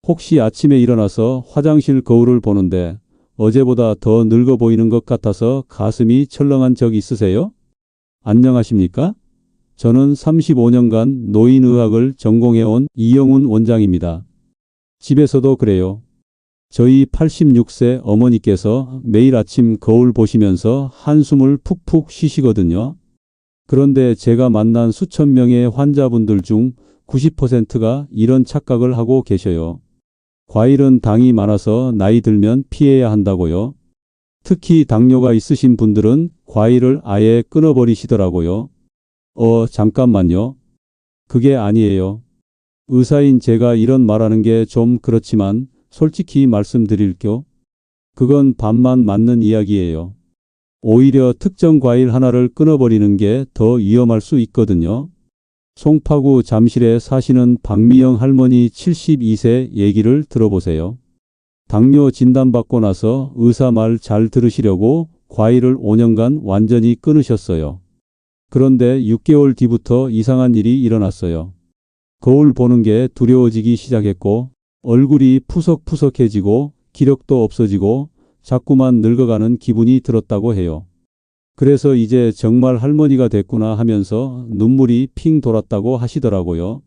혹시 아침에 일어나서 화장실 거울을 보는데 어제보다 더 늙어 보이는 것 같아서 가슴이 철렁한 적 있으세요? 안녕하십니까? 저는 35년간 노인의학을 전공해온 이영훈 원장입니다. 집에서도 그래요. 저희 86세 어머니께서 매일 아침 거울 보시면서 한숨을 푹푹 쉬시거든요. 그런데 제가 만난 수천 명의 환자분들 중 90%가 이런 착각을 하고 계셔요. 과일은 당이 많아서 나이 들면 피해야 한다고요. 특히 당뇨가 있으신 분들은 과일을 아예 끊어버리시더라고요. 잠깐만요. 그게 아니에요. 의사인 제가 이런 말하는 게 좀 그렇지만 솔직히 말씀드릴게요. 그건 반만 맞는 이야기예요. 오히려 특정 과일 하나를 끊어버리는 게 더 위험할 수 있거든요. 송파구 잠실에 사시는 박미영 할머니 72세 얘기를 들어보세요. 당뇨 진단받고 나서 의사 말 잘 들으시려고 과일을 5년간 완전히 끊으셨어요. 그런데 6개월 뒤부터 이상한 일이 일어났어요. 거울 보는 게 두려워지기 시작했고 얼굴이 푸석푸석해지고 기력도 없어지고 자꾸만 늙어가는 기분이 들었다고 해요. 그래서 이제 정말 할머니가 됐구나 하면서 눈물이 핑 돌았다고 하시더라고요.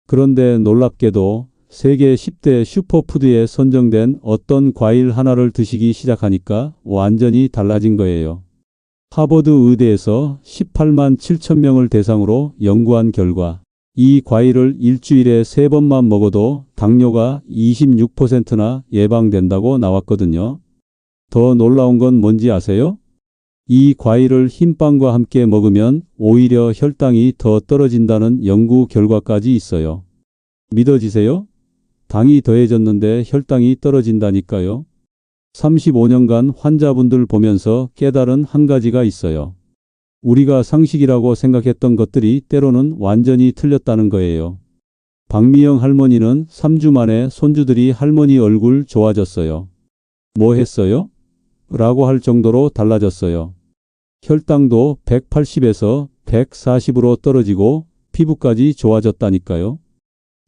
그런데 놀랍게도 세계 10대 슈퍼푸드에 선정된 어떤 과일 하나를 드시기 시작하니까 완전히 달라진 거예요. 하버드 의대에서 18만 7천 명을 대상으로 연구한 결과 이 과일을 일주일에 3번만 먹어도 당뇨가 26%나 예방된다고 나왔거든요. 더 놀라운 건 뭔지 아세요? 이 과일을 흰빵과 함께 먹으면 오히려 혈당이 더 떨어진다는 연구 결과까지 있어요. 믿어지세요? 당이 더해졌는데 혈당이 떨어진다니까요. 35년간 환자분들 보면서 깨달은 한 가지가 있어요. 우리가 상식이라고 생각했던 것들이 때로는 완전히 틀렸다는 거예요. 박미영 할머니는 3주 만에 손주들이 할머니 얼굴 좋아졌어요. 뭐 했어요? 라고 할 정도로 달라졌어요. 혈당도 180에서 140으로 떨어지고 피부까지 좋아졌다니까요.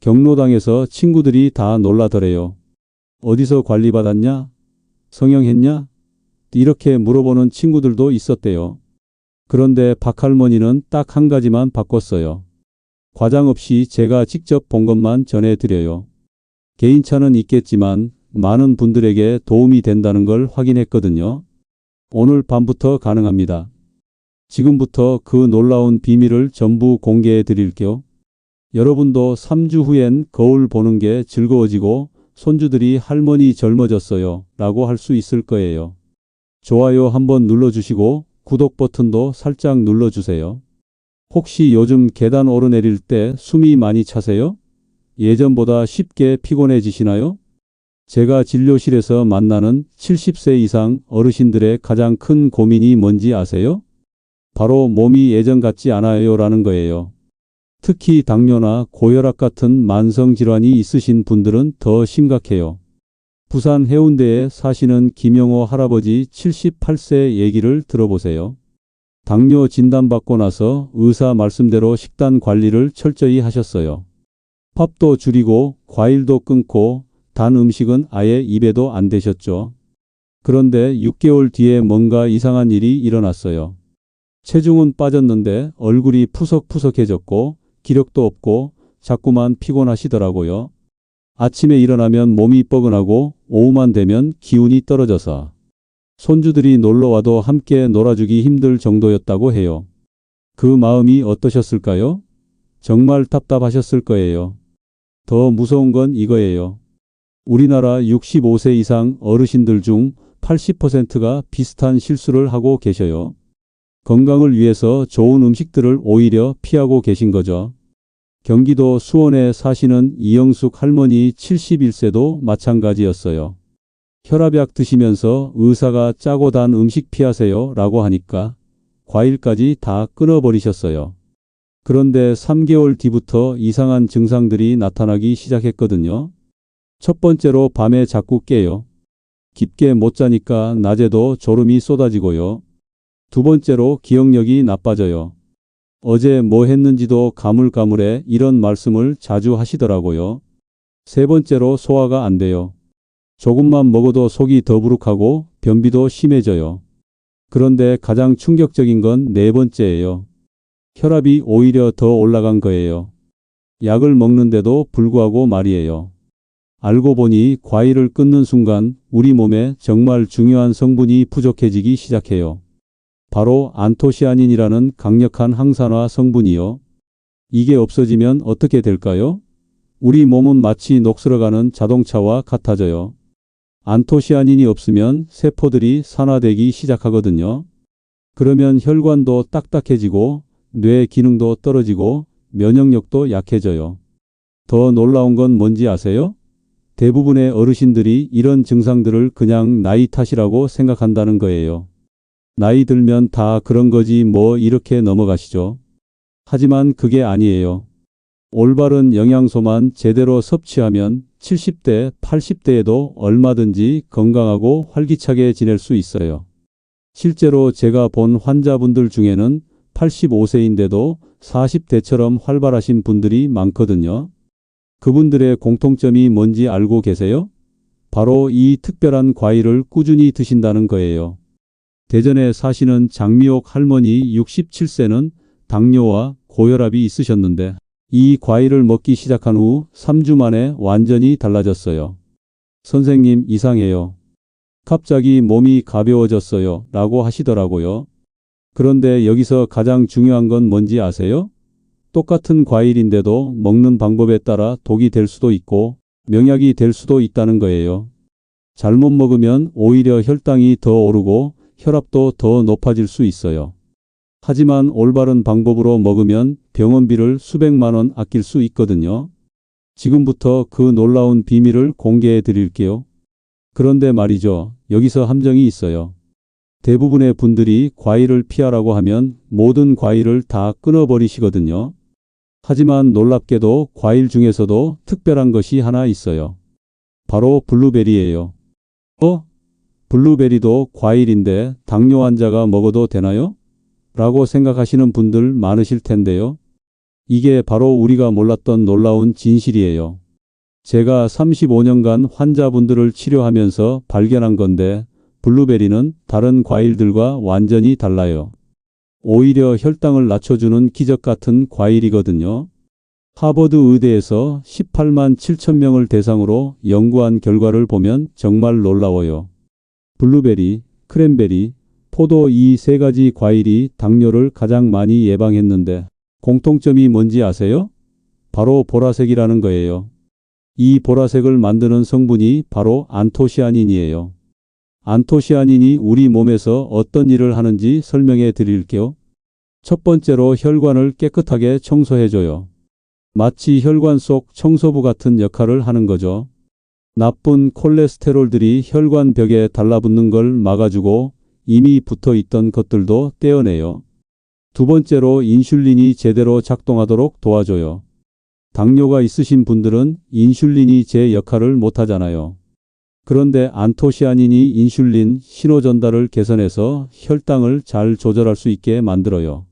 경로당에서 친구들이 다 놀라더래요. 어디서 관리받았냐? 성형했냐? 이렇게 물어보는 친구들도 있었대요. 그런데 박할머니는 딱 한 가지만 바꿨어요. 과장 없이 제가 직접 본 것만 전해드려요. 개인차는 있겠지만 많은 분들에게 도움이 된다는 걸 확인했거든요. 오늘 밤부터 가능합니다. 지금부터 그 놀라운 비밀을 전부 공개해 드릴게요. 여러분도 3주 후엔 거울 보는 게 즐거워지고 손주들이 할머니 젊어졌어요 라고 할 수 있을 거예요. 좋아요 한번 눌러주시고 구독 버튼도 살짝 눌러주세요. 혹시 요즘 계단 오르내릴 때 숨이 많이 차세요? 예전보다 쉽게 피곤해지시나요? 제가 진료실에서 만나는 70세 이상 어르신들의 가장 큰 고민이 뭔지 아세요? 바로 몸이 예전 같지 않아요 라는 거예요. 특히 당뇨나 고혈압 같은 만성질환이 있으신 분들은 더 심각해요. 부산 해운대에 사시는 김영호 할아버지 78세 얘기를 들어보세요. 당뇨 진단받고 나서 의사 말씀대로 식단 관리를 철저히 하셨어요. 팝도 줄이고 과일도 끊고 단 음식은 아예 입에도 안 대셨죠. 그런데 6개월 뒤에 뭔가 이상한 일이 일어났어요. 체중은 빠졌는데 얼굴이 푸석푸석해졌고 기력도 없고 자꾸만 피곤하시더라고요. 아침에 일어나면 몸이 뻐근하고 오후만 되면 기운이 떨어져서 손주들이 놀러와도 함께 놀아주기 힘들 정도였다고 해요. 그 마음이 어떠셨을까요? 정말 답답하셨을 거예요. 더 무서운 건 이거예요. 우리나라 65세 이상 어르신들 중 80%가 비슷한 실수를 하고 계셔요. 건강을 위해서 좋은 음식들을 오히려 피하고 계신 거죠. 경기도 수원에 사시는 이영숙 할머니 71세도 마찬가지였어요. 혈압약 드시면서 의사가 짜고 단 음식 피하세요 라고 하니까 과일까지 다 끊어버리셨어요. 그런데 3개월 뒤부터 이상한 증상들이 나타나기 시작했거든요. 첫 번째로 밤에 자꾸 깨요. 깊게 못 자니까 낮에도 졸음이 쏟아지고요. 두 번째로 기억력이 나빠져요. 어제 뭐 했는지도 가물가물해 이런 말씀을 자주 하시더라고요. 세 번째로 소화가 안 돼요. 조금만 먹어도 속이 더부룩하고 변비도 심해져요. 그런데 가장 충격적인 건 네 번째예요. 혈압이 오히려 더 올라간 거예요. 약을 먹는데도 불구하고 말이에요. 알고 보니 과일을 끊는 순간 우리 몸에 정말 중요한 성분이 부족해지기 시작해요. 바로 안토시아닌이라는 강력한 항산화 성분이요. 이게 없어지면 어떻게 될까요? 우리 몸은 마치 녹슬어가는 자동차와 같아져요. 안토시아닌이 없으면 세포들이 산화되기 시작하거든요. 그러면 혈관도 딱딱해지고 뇌 기능도 떨어지고 면역력도 약해져요. 더 놀라운 건 뭔지 아세요? 대부분의 어르신들이 이런 증상들을 그냥 나이 탓이라고 생각한다는 거예요. 나이 들면 다 그런 거지 뭐 이렇게 넘어가시죠. 하지만 그게 아니에요. 올바른 영양소만 제대로 섭취하면 70대, 80대에도 얼마든지 건강하고 활기차게 지낼 수 있어요. 실제로 제가 본 환자분들 중에는 85세인데도 40대처럼 활발하신 분들이 많거든요. 그분들의 공통점이 뭔지 알고 계세요? 바로 이 특별한 과일을 꾸준히 드신다는 거예요. 대전에 사시는 장미옥 할머니 67세는 당뇨와 고혈압이 있으셨는데 이 과일을 먹기 시작한 후 3주 만에 완전히 달라졌어요. 선생님, 이상해요. 갑자기 몸이 가벼워졌어요. 라고 하시더라고요. 그런데 여기서 가장 중요한 건 뭔지 아세요? 똑같은 과일인데도 먹는 방법에 따라 독이 될 수도 있고 명약이 될 수도 있다는 거예요. 잘못 먹으면 오히려 혈당이 더 오르고 혈압도 더 높아질 수 있어요. 하지만 올바른 방법으로 먹으면 병원비를 수백만 원 아낄 수 있거든요. 지금부터 그 놀라운 비밀을 공개해 드릴게요. 그런데 말이죠. 여기서 함정이 있어요. 대부분의 분들이 과일을 피하라고 하면 모든 과일을 다 끊어버리시거든요. 하지만 놀랍게도 과일 중에서도 특별한 것이 하나 있어요. 바로 블루베리예요. 블루베리도 과일인데 당뇨 환자가 먹어도 되나요? 라고 생각하시는 분들 많으실 텐데요. 이게 바로 우리가 몰랐던 놀라운 진실이에요. 제가 35년간 환자분들을 치료하면서 발견한 건데 블루베리는 다른 과일들과 완전히 달라요. 오히려 혈당을 낮춰주는 기적 같은 과일이거든요. 하버드 의대에서 18만 7천 명을 대상으로 연구한 결과를 보면 정말 놀라워요. 블루베리, 크랜베리, 포도 이 세 가지 과일이 당뇨를 가장 많이 예방했는데 공통점이 뭔지 아세요? 바로 보라색이라는 거예요. 이 보라색을 만드는 성분이 바로 안토시아닌이에요. 안토시아닌이 우리 몸에서 어떤 일을 하는지 설명해 드릴게요. 첫 번째로 혈관을 깨끗하게 청소해줘요. 마치 혈관 속 청소부 같은 역할을 하는 거죠. 나쁜 콜레스테롤들이 혈관 벽에 달라붙는 걸 막아주고 이미 붙어 있던 것들도 떼어내요. 두 번째로 인슐린이 제대로 작동하도록 도와줘요. 당뇨가 있으신 분들은 인슐린이 제 역할을 못하잖아요. 그런데 안토시아닌이 인슐린 신호 전달을 개선해서 혈당을 잘 조절할 수 있게 만들어요.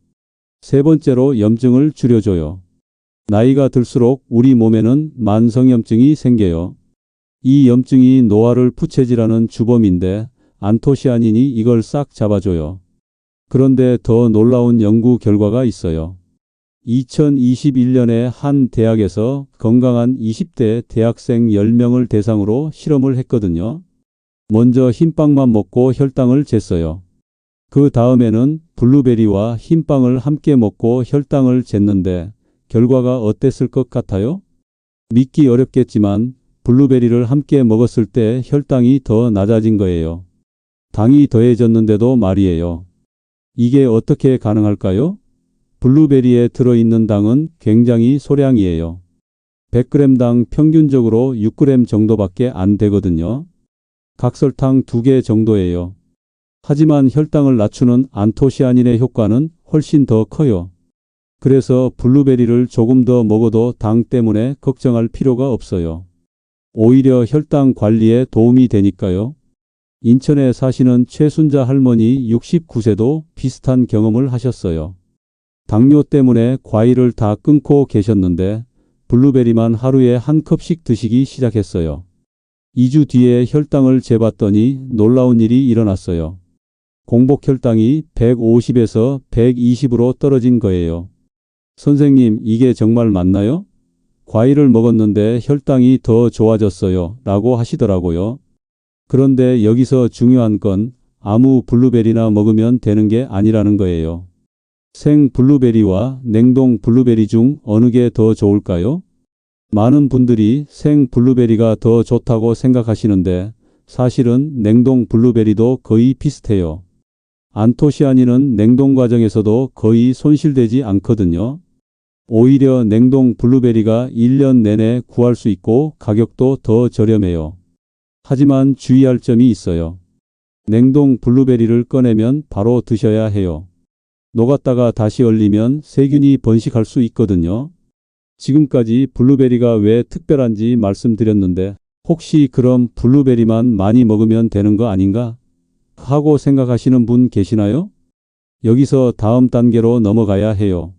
세 번째로 염증을 줄여줘요. 나이가 들수록 우리 몸에는 만성염증이 생겨요. 이 염증이 노화를 부채질하는 주범인데 안토시아닌이 이걸 싹 잡아줘요. 그런데 더 놀라운 연구 결과가 있어요. 2021년에 한 대학에서 건강한 20대 대학생 10명을 대상으로 실험을 했거든요. 먼저 흰빵만 먹고 혈당을 쟀어요. 그 다음에는 블루베리와 흰빵을 함께 먹고 혈당을 쟀는데 결과가 어땠을 것 같아요? 믿기 어렵겠지만 블루베리를 함께 먹었을 때 혈당이 더 낮아진 거예요. 당이 더해졌는데도 말이에요. 이게 어떻게 가능할까요? 블루베리에 들어있는 당은 굉장히 소량이에요. 100g당 평균적으로 6g 정도밖에 안 되거든요. 각설탕 2개 정도예요. 하지만 혈당을 낮추는 안토시아닌의 효과는 훨씬 더 커요. 그래서 블루베리를 조금 더 먹어도 당 때문에 걱정할 필요가 없어요. 오히려 혈당 관리에 도움이 되니까요. 인천에 사시는 최순자 할머니 69세도 비슷한 경험을 하셨어요. 당뇨 때문에 과일을 다 끊고 계셨는데 블루베리만 하루에 한 컵씩 드시기 시작했어요. 2주 뒤에 혈당을 재봤더니 놀라운 일이 일어났어요. 공복 혈당이 150에서 120으로 떨어진 거예요. 선생님, 이게 정말 맞나요? 과일을 먹었는데 혈당이 더 좋아졌어요. 라고 하시더라고요. 그런데 여기서 중요한 건 아무 블루베리나 먹으면 되는 게 아니라는 거예요. 생 블루베리와 냉동 블루베리 중 어느 게 더 좋을까요? 많은 분들이 생 블루베리가 더 좋다고 생각하시는데 사실은 냉동 블루베리도 거의 비슷해요. 안토시아닌은 냉동 과정에서도 거의 손실되지 않거든요. 오히려 냉동 블루베리가 1년 내내 구할 수 있고 가격도 더 저렴해요. 하지만 주의할 점이 있어요. 냉동 블루베리를 꺼내면 바로 드셔야 해요. 녹았다가 다시 얼리면 세균이 번식할 수 있거든요. 지금까지 블루베리가 왜 특별한지 말씀드렸는데 혹시 그럼 블루베리만 많이 먹으면 되는 거 아닌가? 하고 생각하시는 분 계시나요? 여기서 다음 단계로 넘어가야 해요.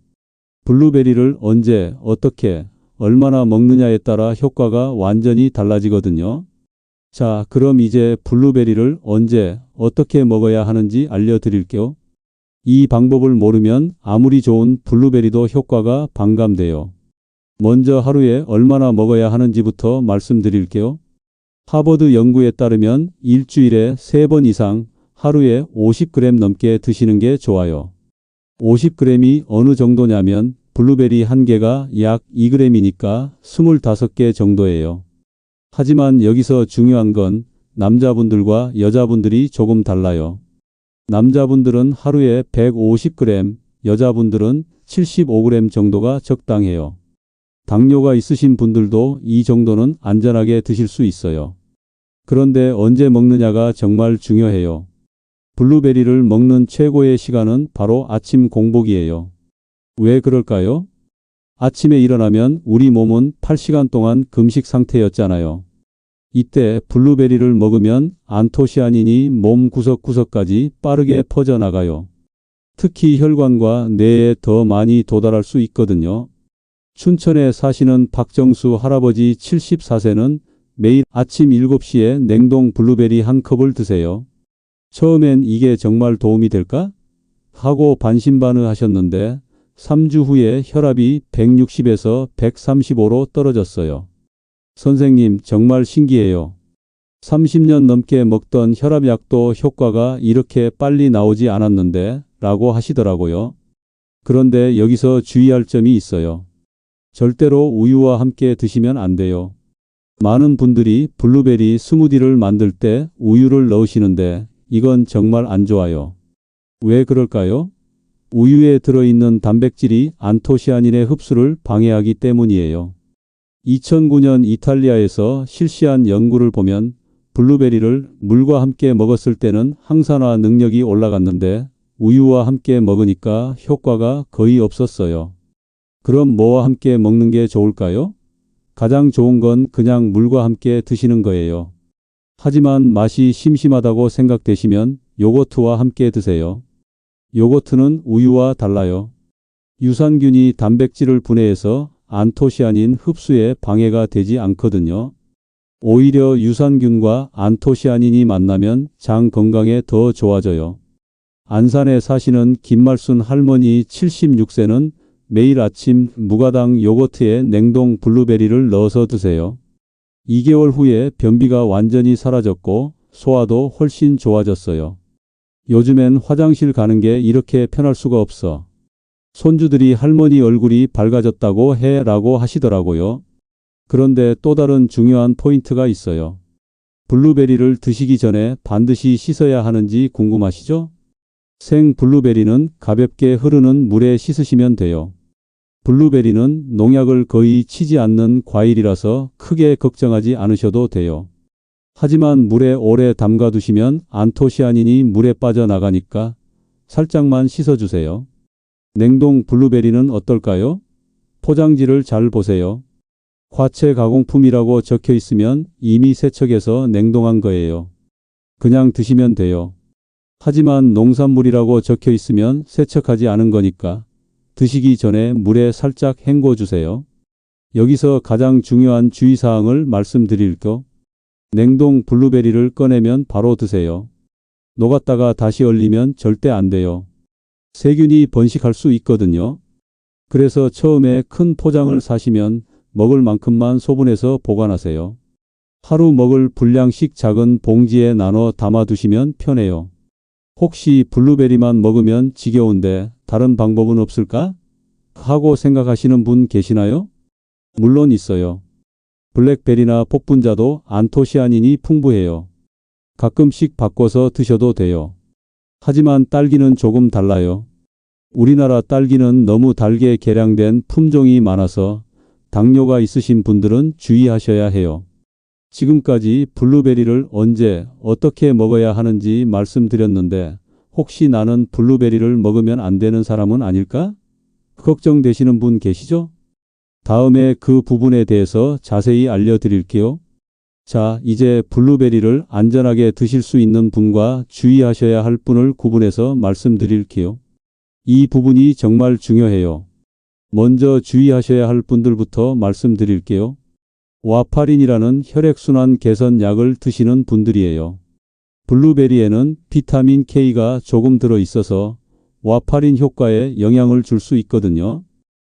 블루베리를 언제, 어떻게, 얼마나 먹느냐에 따라 효과가 완전히 달라지거든요. 자, 그럼 이제 블루베리를 언제, 어떻게 먹어야 하는지 알려드릴게요. 이 방법을 모르면 아무리 좋은 블루베리도 효과가 반감돼요. 먼저 하루에 얼마나 먹어야 하는지부터 말씀드릴게요. 하버드 연구에 따르면 일주일에 3번 이상 하루에 50g 넘게 드시는 게 좋아요. 50g이 어느 정도냐면 블루베리 한 개가 약 2g이니까 25개 정도예요. 하지만 여기서 중요한 건 남자분들과 여자분들이 조금 달라요. 남자분들은 하루에 150g, 여자분들은 75g 정도가 적당해요. 당뇨가 있으신 분들도 이 정도는 안전하게 드실 수 있어요. 그런데 언제 먹느냐가 정말 중요해요. 블루베리를 먹는 최고의 시간은 바로 아침 공복이에요. 왜 그럴까요? 아침에 일어나면 우리 몸은 8시간 동안 금식 상태였잖아요. 이때 블루베리를 먹으면 안토시아닌이 몸 구석구석까지 빠르게 퍼져나가요. 특히 혈관과 뇌에 더 많이 도달할 수 있거든요. 춘천에 사시는 박정수 할아버지 74세는 매일 아침 7시에 냉동 블루베리 한 컵을 드세요. 처음엔 이게 정말 도움이 될까? 하고 반신반의하셨는데 3주 후에 혈압이 160에서 135로 떨어졌어요. 선생님, 정말 신기해요. 30년 넘게 먹던 혈압약도 효과가 이렇게 빨리 나오지 않았는데 라고 하시더라고요. 그런데 여기서 주의할 점이 있어요. 절대로 우유와 함께 드시면 안 돼요. 많은 분들이 블루베리 스무디를 만들 때 우유를 넣으시는데 이건 정말 안 좋아요. 왜 그럴까요? 우유에 들어있는 단백질이 안토시아닌의 흡수를 방해하기 때문이에요. 2009년 이탈리아에서 실시한 연구를 보면 블루베리를 물과 함께 먹었을 때는 항산화 능력이 올라갔는데 우유와 함께 먹으니까 효과가 거의 없었어요. 그럼 뭐와 함께 먹는 게 좋을까요? 가장 좋은 건 그냥 물과 함께 드시는 거예요. 하지만 맛이 심심하다고 생각되시면 요거트와 함께 드세요. 요거트는 우유와 달라요. 유산균이 단백질을 분해해서 안토시아닌 흡수에 방해가 되지 않거든요. 오히려 유산균과 안토시아닌이 만나면 장 건강에 더 좋아져요. 안산에 사시는 김말순 할머니 76세는 매일 아침 무가당 요거트에 냉동 블루베리를 넣어서 드세요. 2개월 후에 변비가 완전히 사라졌고 소화도 훨씬 좋아졌어요. 요즘엔 화장실 가는 게 이렇게 편할 수가 없어. 손주들이 할머니 얼굴이 밝아졌다고 해 라고 하시더라고요. 그런데 또 다른 중요한 포인트가 있어요. 블루베리를 드시기 전에 반드시 씻어야 하는지 궁금하시죠? 생 블루베리는 가볍게 흐르는 물에 씻으시면 돼요. 블루베리는 농약을 거의 치지 않는 과일이라서 크게 걱정하지 않으셔도 돼요. 하지만 물에 오래 담가 두시면 안토시아닌이 물에 빠져나가니까 살짝만 씻어주세요. 냉동 블루베리는 어떨까요? 포장지를 잘 보세요. 과체 가공품이라고 적혀 있으면 이미 세척해서 냉동한 거예요. 그냥 드시면 돼요. 하지만 농산물이라고 적혀 있으면 세척하지 않은 거니까 드시기 전에 물에 살짝 헹궈 주세요. 여기서 가장 중요한 주의사항을 말씀드릴게요. 냉동 블루베리를 꺼내면 바로 드세요. 녹았다가 다시 얼리면 절대 안 돼요. 세균이 번식할 수 있거든요. 그래서 처음에 큰 포장을 사시면 먹을 만큼만 소분해서 보관하세요. 하루 먹을 분량씩 작은 봉지에 나눠 담아두시면 편해요. 혹시 블루베리만 먹으면 지겨운데 다른 방법은 없을까? 하고 생각하시는 분 계시나요? 물론 있어요. 블랙베리나 복분자도 안토시아닌이 풍부해요. 가끔씩 바꿔서 드셔도 돼요. 하지만 딸기는 조금 달라요. 우리나라 딸기는 너무 달게 개량된 품종이 많아서 당뇨가 있으신 분들은 주의하셔야 해요. 지금까지 블루베리를 언제 어떻게 먹어야 하는지 말씀드렸는데 혹시 나는 블루베리를 먹으면 안 되는 사람은 아닐까? 걱정되시는 분 계시죠? 다음에 그 부분에 대해서 자세히 알려드릴게요. 자, 이제 블루베리를 안전하게 드실 수 있는 분과 주의하셔야 할 분을 구분해서 말씀드릴게요. 이 부분이 정말 중요해요. 먼저 주의하셔야 할 분들부터 말씀드릴게요. 와파린이라는 혈액순환 개선 약을 드시는 분들이에요. 블루베리에는 비타민 K가 조금 들어있어서 와파린 효과에 영향을 줄 수 있거든요.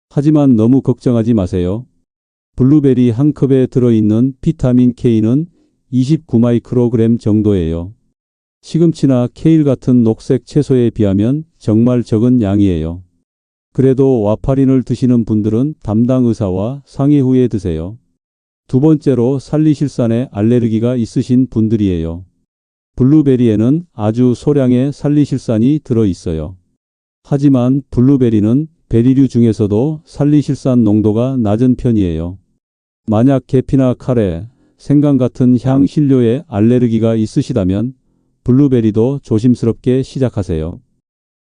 하지만 너무 걱정하지 마세요. 블루베리 한 컵에 들어있는 비타민 K는 29마이크로그램 정도예요. 시금치나 케일 같은 녹색 채소에 비하면 정말 적은 양이에요. 그래도 와파린을 드시는 분들은 담당 의사와 상의 후에 드세요. 두 번째로 살리실산에 알레르기가 있으신 분들이에요. 블루베리에는 아주 소량의 살리실산이 들어있어요. 하지만 블루베리는 베리류 중에서도 살리실산 농도가 낮은 편이에요. 만약 계피나 카레, 생강 같은 향신료에 알레르기가 있으시다면 블루베리도 조심스럽게 시작하세요.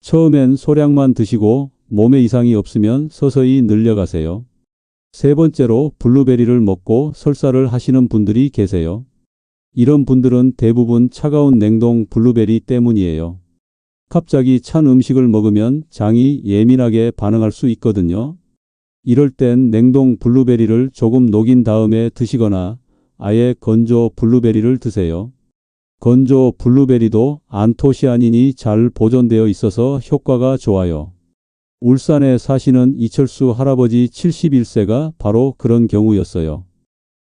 처음엔 소량만 드시고 몸에 이상이 없으면 서서히 늘려가세요. 세 번째로 블루베리를 먹고 설사를 하시는 분들이 계세요. 이런 분들은 대부분 차가운 냉동 블루베리 때문이에요. 갑자기 찬 음식을 먹으면 장이 예민하게 반응할 수 있거든요. 이럴 땐 냉동 블루베리를 조금 녹인 다음에 드시거나 아예 건조 블루베리를 드세요. 건조 블루베리도 안토시아닌이 잘 보존되어 있어서 효과가 좋아요. 울산에 사시는 이철수 할아버지 71세가 바로 그런 경우였어요.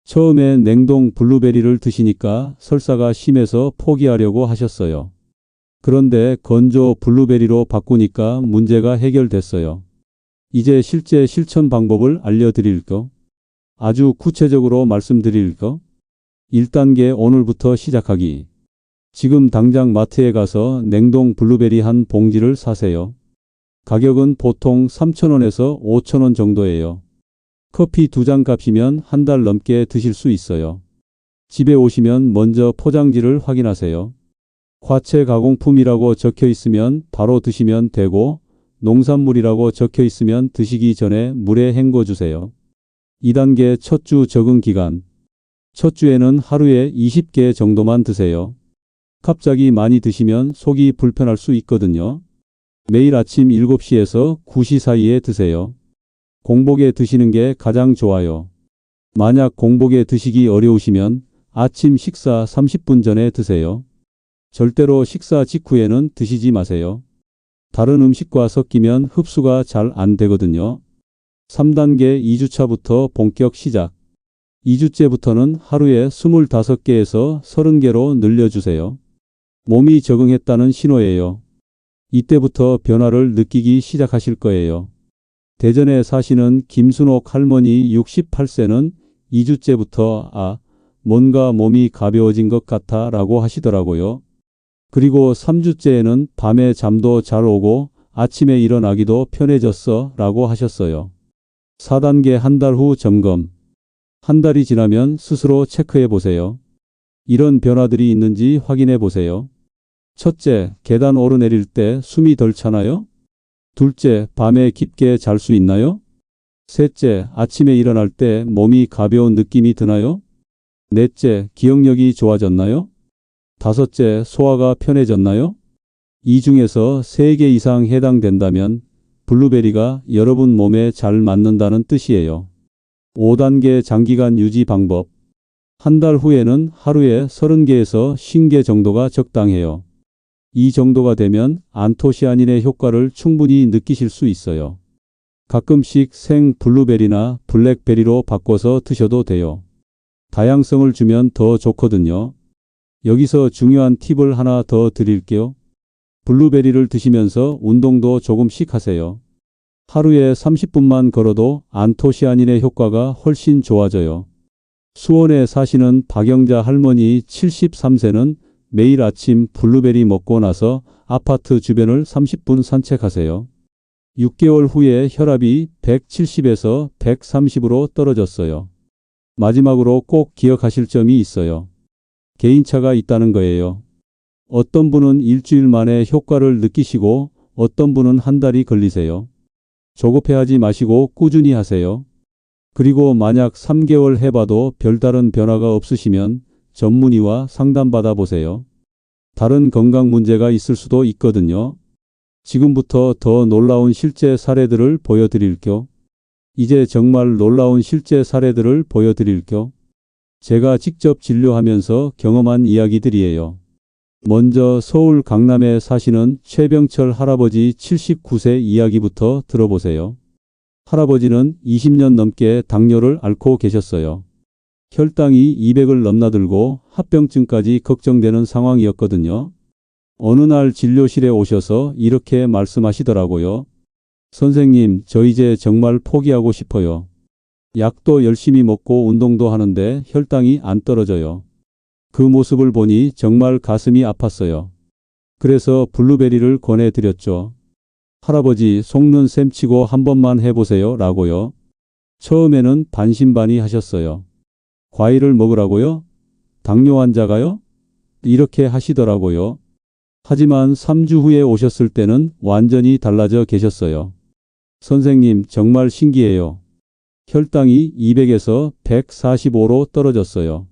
처음에 냉동 블루베리를 드시니까 설사가 심해서 포기하려고 하셨어요. 그런데 건조 블루베리로 바꾸니까 문제가 해결됐어요. 이제 실제 실천 방법을 알려드릴까? 아주 구체적으로 말씀드릴까? 1단계 오늘부터 시작하기. 지금 당장 마트에 가서 냉동 블루베리 한 봉지를 사세요. 가격은 보통 3,000원에서 5,000원 정도예요. 커피 2잔 값이면 한 달 넘게 드실 수 있어요. 집에 오시면 먼저 포장지를 확인하세요. 과채 가공품이라고 적혀 있으면 바로 드시면 되고 농산물이라고 적혀 있으면 드시기 전에 물에 헹궈 주세요. 2단계 첫 주 적응 기간. 첫 주에는 하루에 20개 정도만 드세요. 갑자기 많이 드시면 속이 불편할 수 있거든요. 매일 아침 7시에서 9시 사이에 드세요. 공복에 드시는 게 가장 좋아요. 만약 공복에 드시기 어려우시면 아침 식사 30분 전에 드세요. 절대로 식사 직후에는 드시지 마세요. 다른 음식과 섞이면 흡수가 잘 안 되거든요. 3단계 2주차부터 본격 시작. 2주째부터는 하루에 25개에서 30개로 늘려주세요. 몸이 적응했다는 신호예요. 이때부터 변화를 느끼기 시작하실 거예요. 대전에 사시는 김순옥 할머니 68세는 2주째부터 뭔가 몸이 가벼워진 것 같아 라고 하시더라고요. 그리고 3주째에는 밤에 잠도 잘 오고 아침에 일어나기도 편해졌어 라고 하셨어요. 4단계 한 달 후 점검. 한 달이 지나면 스스로 체크해 보세요. 이런 변화들이 있는지 확인해 보세요. 첫째, 계단 오르내릴 때 숨이 덜 차나요? 둘째, 밤에 깊게 잘 수 있나요? 셋째, 아침에 일어날 때 몸이 가벼운 느낌이 드나요? 넷째, 기억력이 좋아졌나요? 다섯째, 소화가 편해졌나요? 이 중에서 3개 이상 해당된다면 블루베리가 여러분 몸에 잘 맞는다는 뜻이에요. 5단계 장기간 유지 방법. 한 달 후에는 하루에 30개에서 50개 정도가 적당해요. 이 정도가 되면 안토시아닌의 효과를 충분히 느끼실 수 있어요. 가끔씩 생 블루베리나 블랙베리로 바꿔서 드셔도 돼요. 다양성을 주면 더 좋거든요. 여기서 중요한 팁을 하나 더 드릴게요. 블루베리를 드시면서 운동도 조금씩 하세요. 하루에 30분만 걸어도 안토시아닌의 효과가 훨씬 좋아져요. 수원에 사시는 박영자 할머니 73세는 매일 아침 블루베리 먹고 나서 아파트 주변을 30분 산책하세요. 6개월 후에 혈압이 170에서 130으로 떨어졌어요. 마지막으로 꼭 기억하실 점이 있어요. 개인차가 있다는 거예요. 어떤 분은 일주일 만에 효과를 느끼시고 어떤 분은 한 달이 걸리세요. 조급해하지 마시고 꾸준히 하세요. 그리고 만약 3개월 해봐도 별다른 변화가 없으시면 전문의와 상담받아 보세요. 다른 건강 문제가 있을 수도 있거든요. 지금부터 더 놀라운 실제 사례들을 보여드릴게요. 이제 정말 놀라운 실제 사례들을 보여드릴게요. 제가 직접 진료하면서 경험한 이야기들이에요. 먼저 서울 강남에 사시는 최병철 할아버지 79세 이야기부터 들어보세요. 할아버지는 20년 넘게 당뇨를 앓고 계셨어요. 혈당이 200을 넘나들고 합병증까지 걱정되는 상황이었거든요. 어느 날 진료실에 오셔서 이렇게 말씀하시더라고요. 선생님, 저 이제 정말 포기하고 싶어요. 약도 열심히 먹고 운동도 하는데 혈당이 안 떨어져요. 그 모습을 보니 정말 가슴이 아팠어요. 그래서 블루베리를 권해드렸죠. 할아버지, 속는 셈 치고 한 번만 해보세요 라고요. 처음에는 반신반의하셨어요. 과일을 먹으라고요? 당뇨 환자가요? 이렇게 하시더라고요. 하지만 3주 후에 오셨을 때는 완전히 달라져 계셨어요. 선생님, 정말 신기해요. 혈당이 200에서 145로 떨어졌어요.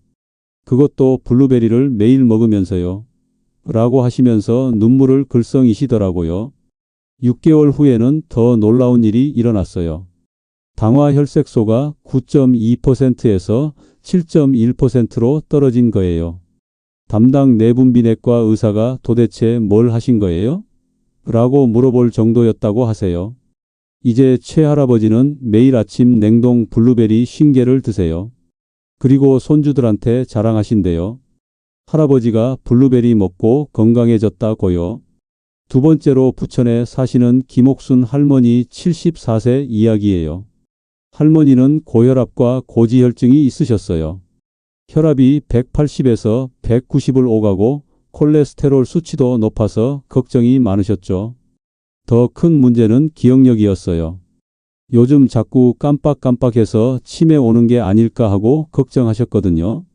그것도 블루베리를 매일 먹으면서요. 라고 하시면서 눈물을 글썽이시더라고요. 6개월 후에는 더 놀라운 일이 일어났어요. 당화혈색소가 9.2%에서 7.1%로 떨어진 거예요. 담당 내분비내과 의사가 도대체 뭘 하신 거예요? 라고 물어볼 정도였다고 하세요. 이제 최 할아버지는 매일 아침 냉동 블루베리 50개를 드세요. 그리고 손주들한테 자랑하신대요. 할아버지가 블루베리 먹고 건강해졌다고요. 두 번째로 부천에 사시는 김옥순 할머니 74세 이야기예요. 할머니는 고혈압과 고지혈증이 있으셨어요. 혈압이 180에서 190을 오가고 콜레스테롤 수치도 높아서 걱정이 많으셨죠. 더 큰 문제는 기억력이었어요. 요즘 자꾸 깜빡깜빡해서 치매 오는 게 아닐까 하고 걱정하셨거든요.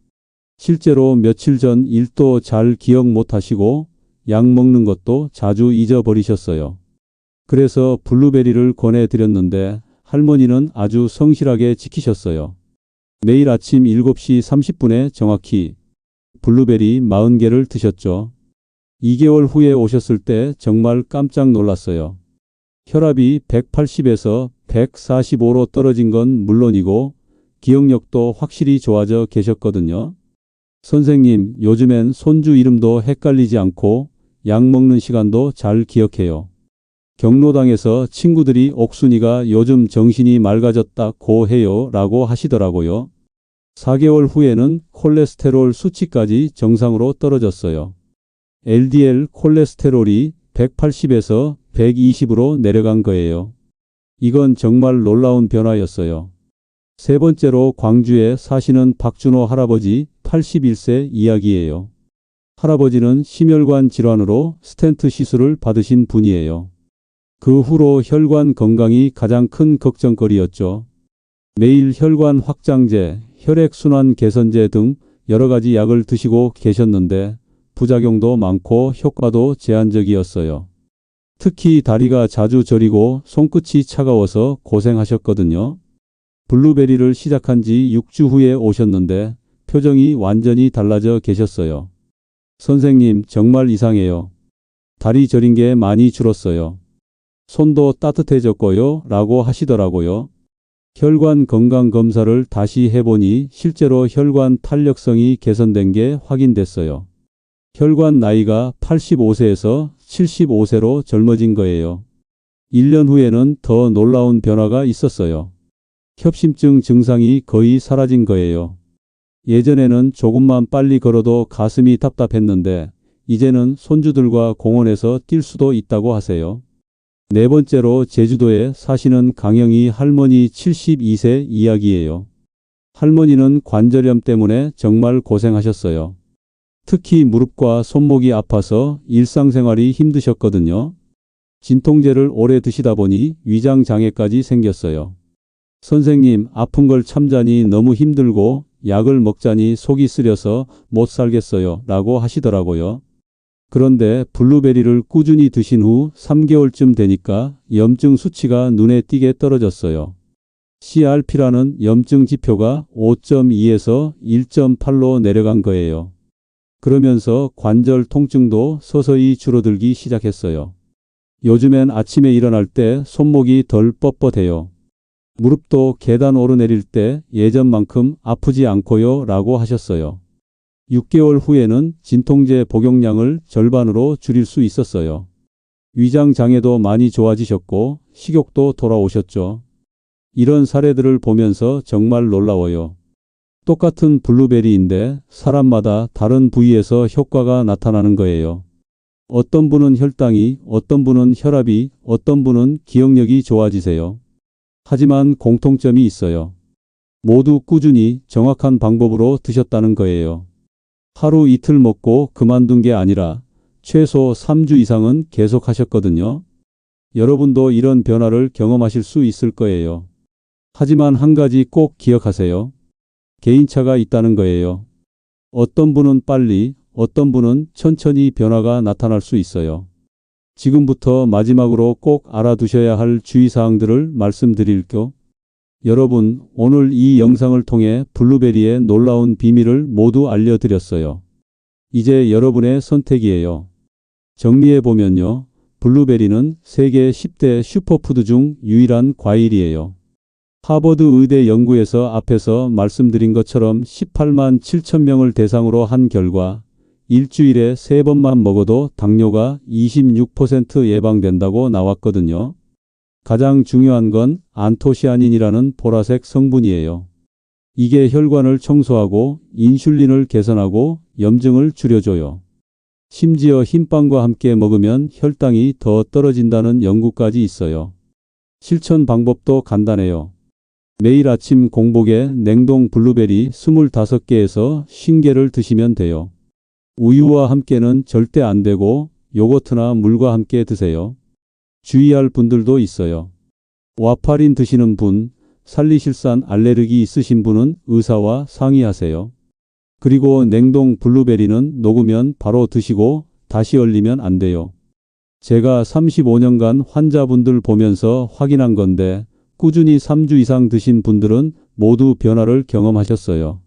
실제로 며칠 전 일도 잘 기억 못 하시고 약 먹는 것도 자주 잊어버리셨어요. 그래서 블루베리를 권해드렸는데 할머니는 아주 성실하게 지키셨어요. 매일 아침 7시 30분에 정확히 블루베리 40개를 드셨죠. 2개월 후에 오셨을 때 정말 깜짝 놀랐어요. 혈압이 180에서 145로 떨어진 건 물론이고 기억력도 확실히 좋아져 계셨거든요. 선생님, 요즘엔 손주 이름도 헷갈리지 않고 약 먹는 시간도 잘 기억해요. 경로당에서 친구들이 옥순이가 요즘 정신이 맑아졌다고 해요 라고 하시더라고요. 4개월 후에는 콜레스테롤 수치까지 정상으로 떨어졌어요. LDL 콜레스테롤이 180에서 120으로 내려간 거예요. 이건 정말 놀라운 변화였어요. 세 번째로 광주에 사시는 박준호 할아버지 81세 이야기예요. 할아버지는 심혈관 질환으로 스텐트 시술을 받으신 분이에요. 그 후로 혈관 건강이 가장 큰 걱정거리였죠. 매일 혈관 확장제, 혈액순환 개선제 등 여러 가지 약을 드시고 계셨는데 부작용도 많고 효과도 제한적이었어요. 특히 다리가 자주 저리고 손끝이 차가워서 고생하셨거든요. 블루베리를 시작한 지 6주 후에 오셨는데 표정이 완전히 달라져 계셨어요. 선생님, 정말 이상해요. 다리 저린 게 많이 줄었어요. 손도 따뜻해졌고요 라고 하시더라고요. 혈관 건강 검사를 다시 해보니 실제로 혈관 탄력성이 개선된 게 확인됐어요. 혈관 나이가 85세에서 75세로 젊어진 거예요. 1년 후에는 더 놀라운 변화가 있었어요. 협심증 증상이 거의 사라진 거예요. 예전에는 조금만 빨리 걸어도 가슴이 답답했는데 이제는 손주들과 공원에서 뛸 수도 있다고 하세요. 네 번째로 제주도에 사시는 강영희 할머니 72세 이야기예요. 할머니는 관절염 때문에 정말 고생하셨어요. 특히 무릎과 손목이 아파서 일상생활이 힘드셨거든요. 진통제를 오래 드시다 보니 위장 장애까지 생겼어요. 선생님, 아픈 걸 참자니 너무 힘들고 약을 먹자니 속이 쓰려서 못 살겠어요. 라고 하시더라고요. 그런데 블루베리를 꾸준히 드신 후 3개월쯤 되니까 염증 수치가 눈에 띄게 떨어졌어요. CRP라는 염증 지표가 5.2에서 1.8로 내려간 거예요. 그러면서 관절 통증도 서서히 줄어들기 시작했어요. 요즘엔 아침에 일어날 때 손목이 덜 뻣뻣해요. 무릎도 계단 오르내릴 때 예전만큼 아프지 않고요. 라고 하셨어요. 6개월 후에는 진통제 복용량을 절반으로 줄일 수 있었어요. 위장 장애도 많이 좋아지셨고 식욕도 돌아오셨죠. 이런 사례들을 보면서 정말 놀라워요. 똑같은 블루베리인데 사람마다 다른 부위에서 효과가 나타나는 거예요. 어떤 분은 혈당이, 어떤 분은 혈압이, 어떤 분은 기억력이 좋아지세요. 하지만 공통점이 있어요. 모두 꾸준히 정확한 방법으로 드셨다는 거예요. 하루 이틀 먹고 그만둔 게 아니라 최소 3주 이상은 계속 하셨거든요. 여러분도 이런 변화를 경험하실 수 있을 거예요. 하지만 한 가지 꼭 기억하세요. 개인차가 있다는 거예요. 어떤 분은 빨리, 어떤 분은 천천히 변화가 나타날 수 있어요. 지금부터 마지막으로 꼭 알아두셔야 할 주의사항들을 말씀드릴게요. 여러분, 오늘 이 영상을 통해 블루베리의 놀라운 비밀을 모두 알려드렸어요. 이제 여러분의 선택이에요. 정리해보면요. 블루베리는 세계 10대 슈퍼푸드 중 유일한 과일이에요. 하버드 의대 연구에서 앞에서 말씀드린 것처럼 18만 7천 명을 대상으로 한 결과 일주일에 3번만 먹어도 당뇨가 26% 예방된다고 나왔거든요. 가장 중요한 건 안토시아닌이라는 보라색 성분이에요. 이게 혈관을 청소하고 인슐린을 개선하고 염증을 줄여줘요. 심지어 흰빵과 함께 먹으면 혈당이 더 떨어진다는 연구까지 있어요. 실천 방법도 간단해요. 매일 아침 공복에 냉동 블루베리 25개에서 50개를 드시면 돼요. 우유와 함께는 절대 안 되고 요거트나 물과 함께 드세요. 주의할 분들도 있어요. 와파린 드시는 분, 살리실산 알레르기 있으신 분은 의사와 상의하세요. 그리고 냉동 블루베리는 녹으면 바로 드시고 다시 얼리면 안 돼요. 제가 35년간 환자분들 보면서 확인한 건데 꾸준히 3주 이상 드신 분들은 모두 변화를 경험하셨어요.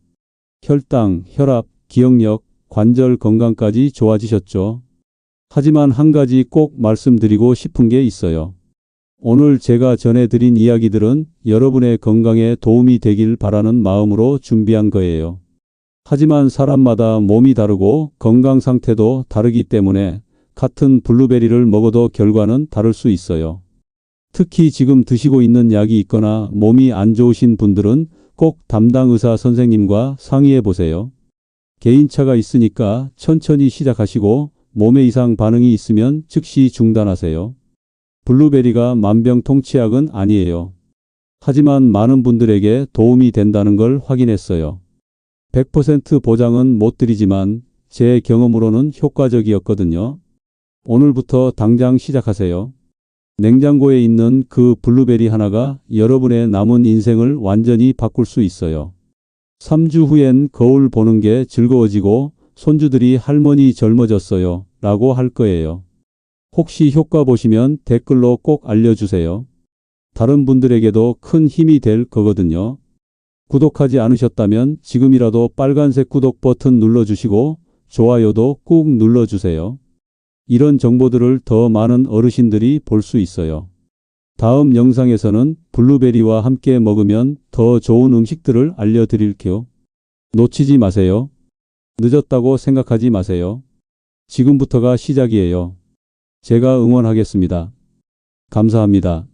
혈당, 혈압, 기억력, 관절 건강까지 좋아지셨죠. 하지만 한 가지 꼭 말씀드리고 싶은 게 있어요. 오늘 제가 전해드린 이야기들은 여러분의 건강에 도움이 되길 바라는 마음으로 준비한 거예요. 하지만 사람마다 몸이 다르고 건강 상태도 다르기 때문에 같은 블루베리를 먹어도 결과는 다를 수 있어요. 특히 지금 드시고 있는 약이 있거나 몸이 안 좋으신 분들은 꼭 담당 의사 선생님과 상의해 보세요. 개인차가 있으니까 천천히 시작하시고 몸에 이상 반응이 있으면 즉시 중단하세요. 블루베리가 만병통치약은 아니에요. 하지만 많은 분들에게 도움이 된다는 걸 확인했어요. 100% 보장은 못 드리지만 제 경험으로는 효과적이었거든요. 오늘부터 당장 시작하세요. 냉장고에 있는 그 블루베리 하나가 여러분의 남은 인생을 완전히 바꿀 수 있어요. 3주 후엔 거울 보는 게 즐거워지고 손주들이 할머니 젊어졌어요 라고 할 거예요. 혹시 효과 보시면 댓글로 꼭 알려주세요. 다른 분들에게도 큰 힘이 될 거거든요. 구독하지 않으셨다면 지금이라도 빨간색 구독 버튼 눌러주시고 좋아요도 꾹 눌러주세요. 이런 정보들을 더 많은 어르신들이 볼 수 있어요. 다음 영상에서는 블루베리와 함께 먹으면 더 좋은 음식들을 알려드릴게요. 놓치지 마세요. 늦었다고 생각하지 마세요. 지금부터가 시작이에요. 제가 응원하겠습니다. 감사합니다.